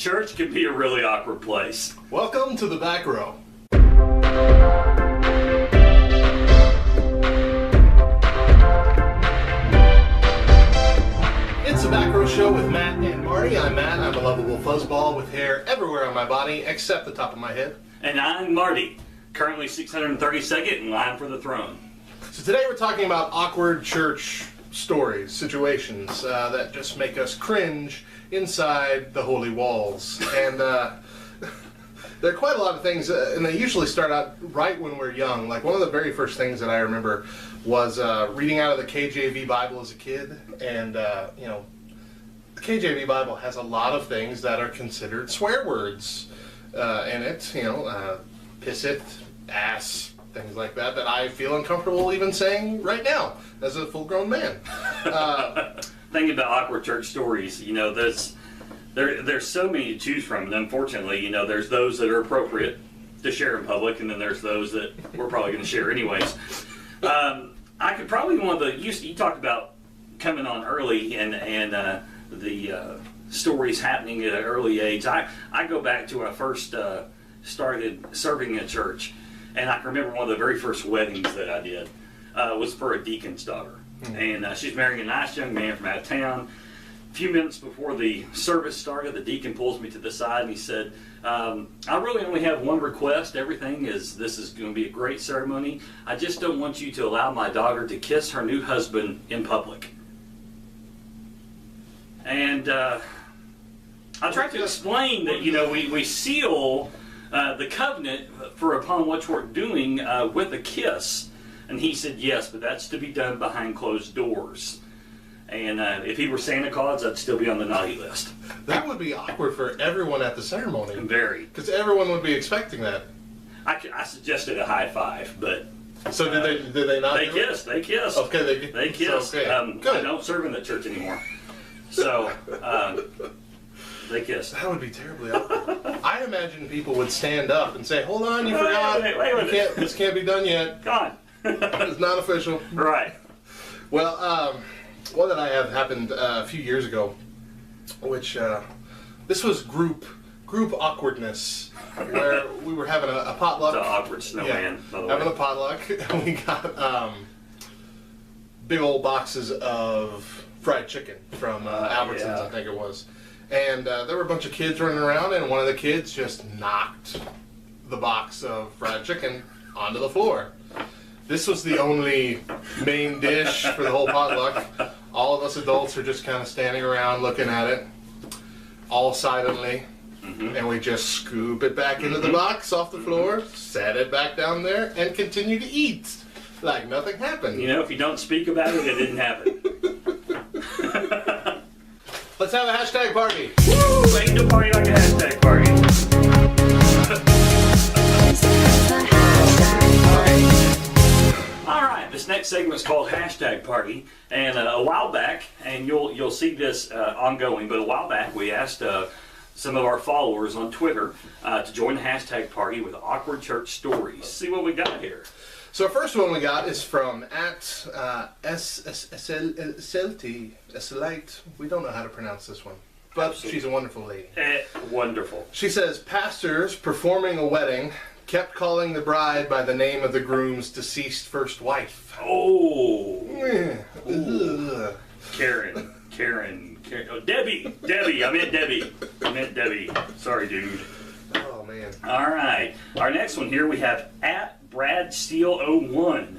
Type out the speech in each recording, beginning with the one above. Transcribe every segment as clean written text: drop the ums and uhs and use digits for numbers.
Church can be a really awkward place. Welcome to the back row. It's the Back Row Show with Matt and Marty. I'm Matt. I'm a lovable fuzzball with hair everywhere on my body except the top of my head. And I'm Marty, currently 632nd in line for the throne. So today we're talking about awkward church stories, situations that just make us cringe inside the holy walls. And there are quite a lot of things, and they usually start out right when we're young. Like one of the very first things that I remember was reading out of the KJV Bible as a kid. And, the KJV Bible has a lot of things that are considered swear words in it. Piss it, ass, things like that I feel uncomfortable even saying right now as a full-grown man. Thinking about awkward church stories, there's so many to choose from, and unfortunately, there's those that are appropriate to share in public, and then there's those that we're probably going to share anyways. I could probably you talked about coming on early and the stories happening at an early age. I go back to when I first started serving in church, and I can remember one of the very first weddings that I did was for a deacon's daughter. And she's marrying a nice young man from out of town. A few minutes before the service started, the deacon pulls me to the side and he said, I really only have one request. This is going to be a great ceremony. I just don't want you to allow my daughter to kiss her new husband in public. And I tried to explain that, we seal the covenant for upon what we're doing with a kiss. And he said, yes, but that's to be done behind closed doors. And if he were Santa Claus, I'd still be on the naughty list. That would be awkward for everyone at the ceremony. Very. Because everyone would be expecting that. I suggested a high five, but... So did they not They kissed. They kissed. Okay, they kissed. Okay. Good. I don't serve in the church anymore. So, they kissed. That would be terribly awkward. I imagine people would stand up and say, hold on, you forgot. Wait. This can't be done yet. Come on. It's not official. Right. Well, one that I have happened a few years ago, which this was group awkwardness, where we were having a potluck. The awkward snowman, by the way. Having a potluck, and we got big old boxes of fried chicken from Albertsons, yeah. I think it was. And there were a bunch of kids running around, and one of the kids just knocked the box of fried chicken onto the floor. This was the only main dish for the whole potluck. All of us adults are just kind of standing around looking at it, all silently, and we just scoop it back into the box off the floor, set it back down there, and continue to eat like nothing happened. If you don't speak about it, it didn't happen. Let's have a hashtag party. Woo! Ain't no party like a hashtag party. All right, this next segment is called Hashtag Party, and a while back, and you'll see this ongoing, but a while back we asked some of our followers on Twitter to join the hashtag party with awkward church stories. See what we got here. So our first one we got is from @SLT. We don't know how to pronounce this one, but Absolutely. She's a wonderful lady. Wonderful. She says, pastors performing a wedding kept calling the bride by the name of the groom's deceased first wife. Oh. Ugh. Karen. Oh, Debbie. I meant Debbie. Sorry, dude. Oh, man. All right. Our next one here we have @BradSteele01.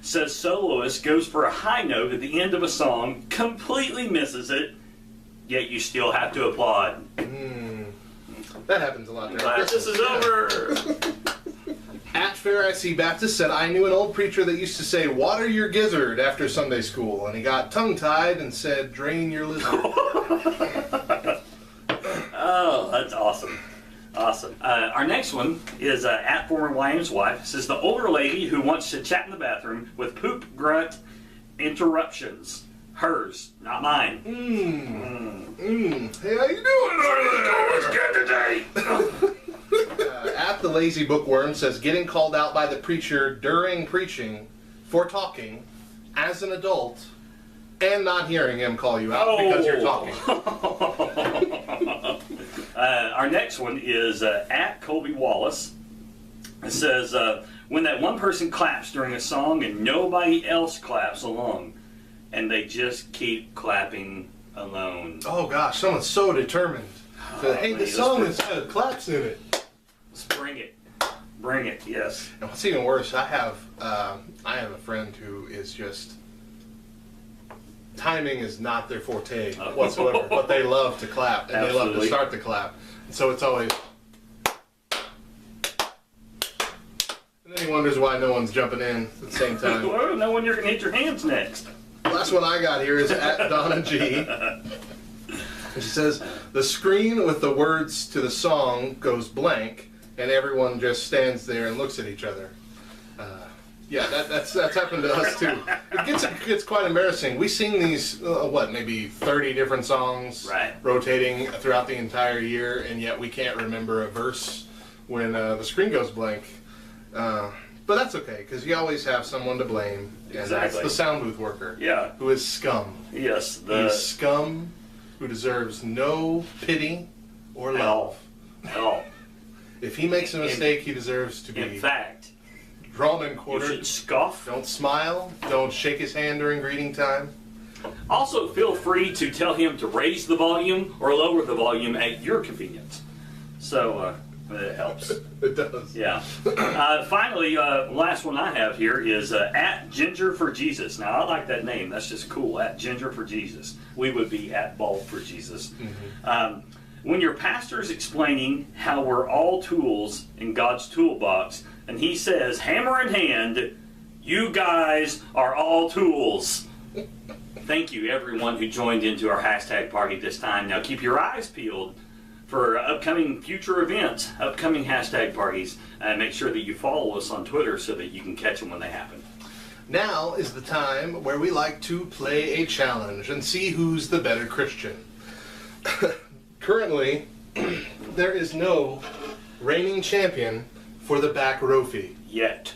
Says soloist goes for a high note at the end of a song, completely misses it, yet you still have to applaud. That happens a lot. This is over. Fair I See Baptist said, I knew an old preacher that used to say, water your gizzard after Sunday school, and he got tongue-tied and said, drain your lizard. Oh, that's awesome. Awesome. Our next one is @former Williams' wife. It says the older lady who wants to chat in the bathroom with poop grunt interruptions. Hers, not mine. Hey, how you doing? It's good today. The Lazy Bookworm says, getting called out by the preacher during preaching for talking as an adult and not hearing him call you out because you're talking. Our next one is at Colby Wallace. It says, when that one person claps during a song and nobody else claps along, and they just keep clapping alone. Oh gosh, someone's so determined. So, hey, the song has claps in it. Let's bring it. Bring it, yes. And what's even worse, I have a friend who is just, timing is not their forte whatsoever, but they love to clap, and Absolutely. they love to start the clap. And so it's always, and then he wonders why no one's jumping in at the same time. Well, know when you're going to hit your hands next. Last one I got here is at Donna G. And she says, the screen with the words to the song goes blank, and everyone just stands there and looks at each other. Yeah, that's happened to us too. It gets quite embarrassing. We sing these, maybe 30 different songs, right, rotating throughout the entire year, and yet we can't remember a verse when the screen goes blank. But that's okay, because you always have someone to blame, and exactly. That's the sound booth worker, yeah, who is scum. Yes, He's scum who deserves no pity or love. Hell. If he makes a mistake, he deserves to be. In fact, drawn and quartered. You should scoff. Don't smile. Don't shake his hand during greeting time. Also, feel free to tell him to raise the volume or lower the volume at your convenience. So, it helps. It does. Yeah. Finally, last one I have here is at Ginger for Jesus. Now, I like that name. That's just cool. At Ginger for Jesus. We would be at Bald for Jesus. Mm-hmm. When your pastor's explaining how we're all tools in God's toolbox, and he says, hammer in hand, you guys are all tools. Thank you, everyone who joined into our hashtag party this time. Now keep your eyes peeled for upcoming future events, upcoming hashtag parties, and make sure that you follow us on Twitter so that you can catch them when they happen. Now is the time where we like to play a challenge and see who's the better Christian. Currently, there is no reigning champion for the back row fee. Yet.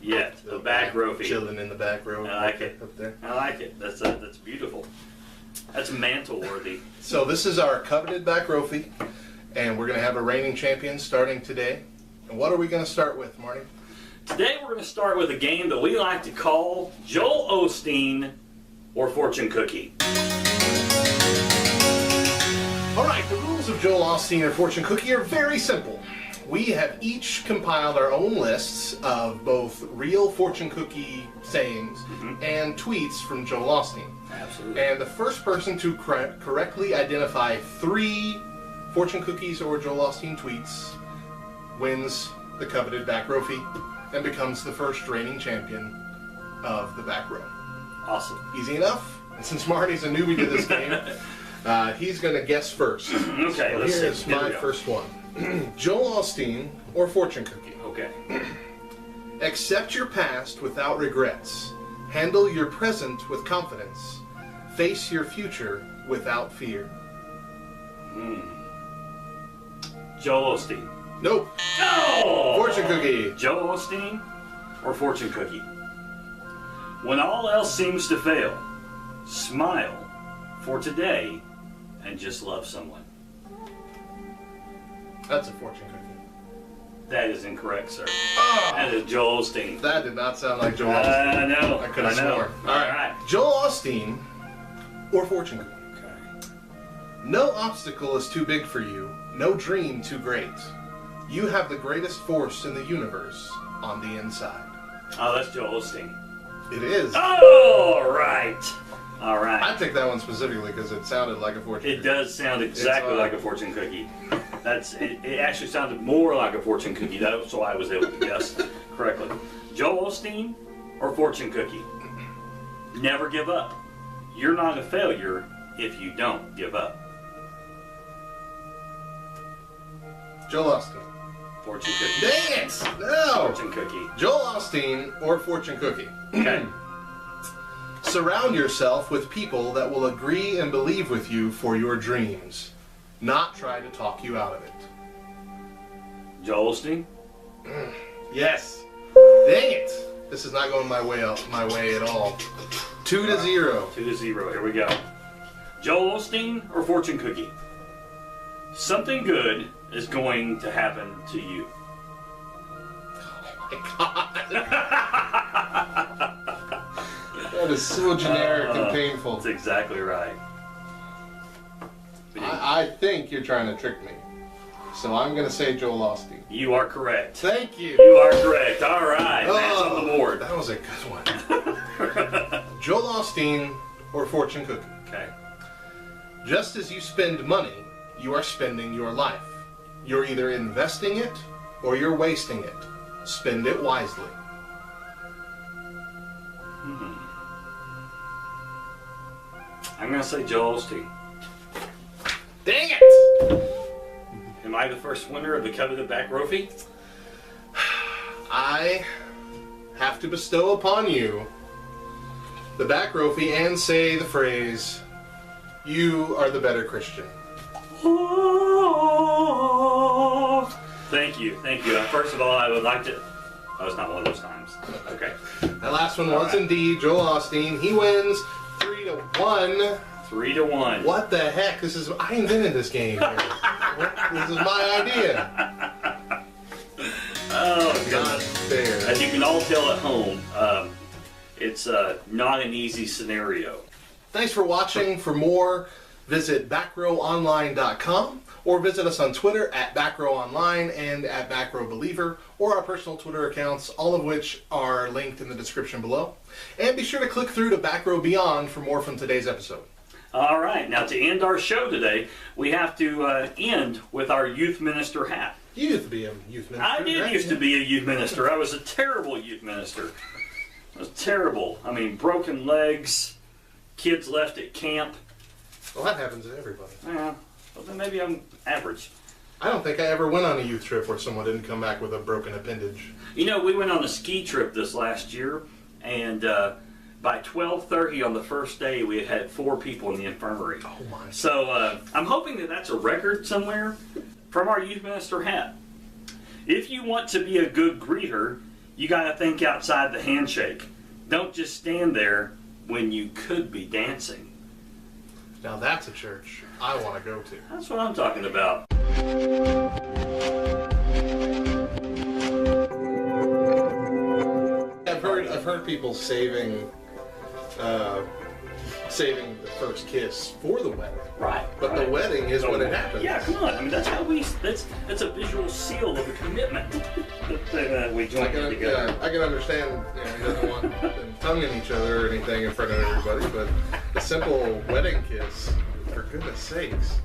The back row fee. Chilling in the back row. I like it. Up there. I like it. That's beautiful. That's mantle worthy. So this is our coveted back row fee, and we're going to have a reigning champion starting today. And what are we going to start with, Marty? Today we're going to start with a game that we like to call Joel Osteen or Fortune Cookie. All right, the rules of Joel Osteen or Fortune Cookie are very simple. We have each compiled our own lists of both real fortune cookie sayings and tweets from Joel Osteen. Absolutely. And the first person to correctly identify 3 fortune cookies or Joel Osteen tweets wins the coveted back row fee and becomes the first reigning champion of the back row. Awesome. Easy enough? And since Marty's a newbie to this game, he's going to guess first. Okay, so let's see. Here's my first one. Joel Osteen or Fortune Cookie. Okay. Accept your past without regrets. Handle your present with confidence. Face your future without fear. Joel Osteen. Nope. No! Fortune Cookie. Joel Osteen or Fortune Cookie. When all else seems to fail, smile for today and just love someone. That's a fortune cookie. That is incorrect, sir. Oh, That is Joel Osteen. that did not sound like Joel Osteen. I know. I could have I know. sworn. All right. Joel Osteen or fortune cookie. Okay. No obstacle is too big for you. No dream too great. You have the greatest force in the universe on the inside. Oh, that's Joel Osteen. It is. Oh, all right. All right. I picked that one specifically because it sounded like a fortune It cookie. does sound exactly like a fortune cookie. It actually sounded more like a fortune cookie. That's why I was able to guess correctly. Joel Osteen or fortune cookie? Never give up. You're not a failure if you don't give up. Joel Osteen. Fortune cookie. Dang it! No! Fortune cookie. Joel Osteen or fortune cookie. Okay. Surround yourself with people that will agree and believe with you for your dreams, not try to talk you out of it. Joel Osteen? Yes. Dang it! This is not going my way at all. 2-0. 2-0. Here we go. Joel Osteen or fortune cookie? something good is going to happen to you. Oh my God. That is so generic and painful. That's exactly right. I think you're trying to trick me. So I'm going to say Joel Osteen. You are correct. Thank you. You are correct. All right. That's on the board. That was a good one. Joel Osteen or fortune cookie. Okay. Just as you spend money, you are spending your life. You're either investing it or you're wasting it. Spend it wisely. I'm going to say Joel Osteen. Dang it! Am I the first winner of the coveted back trophy? I have to bestow upon you the back trophy and say the phrase, you are the better Christian. Thank you. Thank you. First of all, I would like to... Oh, it's not one of those times. Okay. That last one was indeed Joel Osteen. He wins 3-1. 3-1. What the heck? I invented this game. This is my idea. Oh, Not fair. as you can all tell at home, it's not an easy scenario. Thanks for watching. For more, visit backrowonline.com or visit us on Twitter at backrowonline and at backrowbeliever, or our personal Twitter accounts, all of which are linked in the description below. And be sure to click through to Backrow Beyond for more from today's episode. All right, now to end our show today, we have to end with our youth minister hat. You used to be a youth minister. I did right? used to be a youth minister. I was a terrible youth minister. I was terrible. I mean, broken legs, kids left at camp. Well, that happens to everybody. Yeah, well, then maybe I'm average. I don't think I ever went on a youth trip where someone didn't come back with a broken appendage. You know, we went on a ski trip this last year, and by 12:30 on the first day, we had 4 people in the infirmary. Oh my! So I'm hoping that that's a record somewhere from our youth minister hat. If you want to be a good greeter, you got to think outside the handshake. Don't just stand there when you could be dancing. Now that's a church I want to go to. That's what I'm talking about. I've heard people saving the first kiss for the wedding. Right. But right. The wedding is when it happens. Yeah, come on. I mean, that's how that's a visual seal of a commitment. We join together. Yeah, I can understand, he doesn't want them tonguing each other or anything in front of everybody, but a simple wedding kiss, for goodness sakes.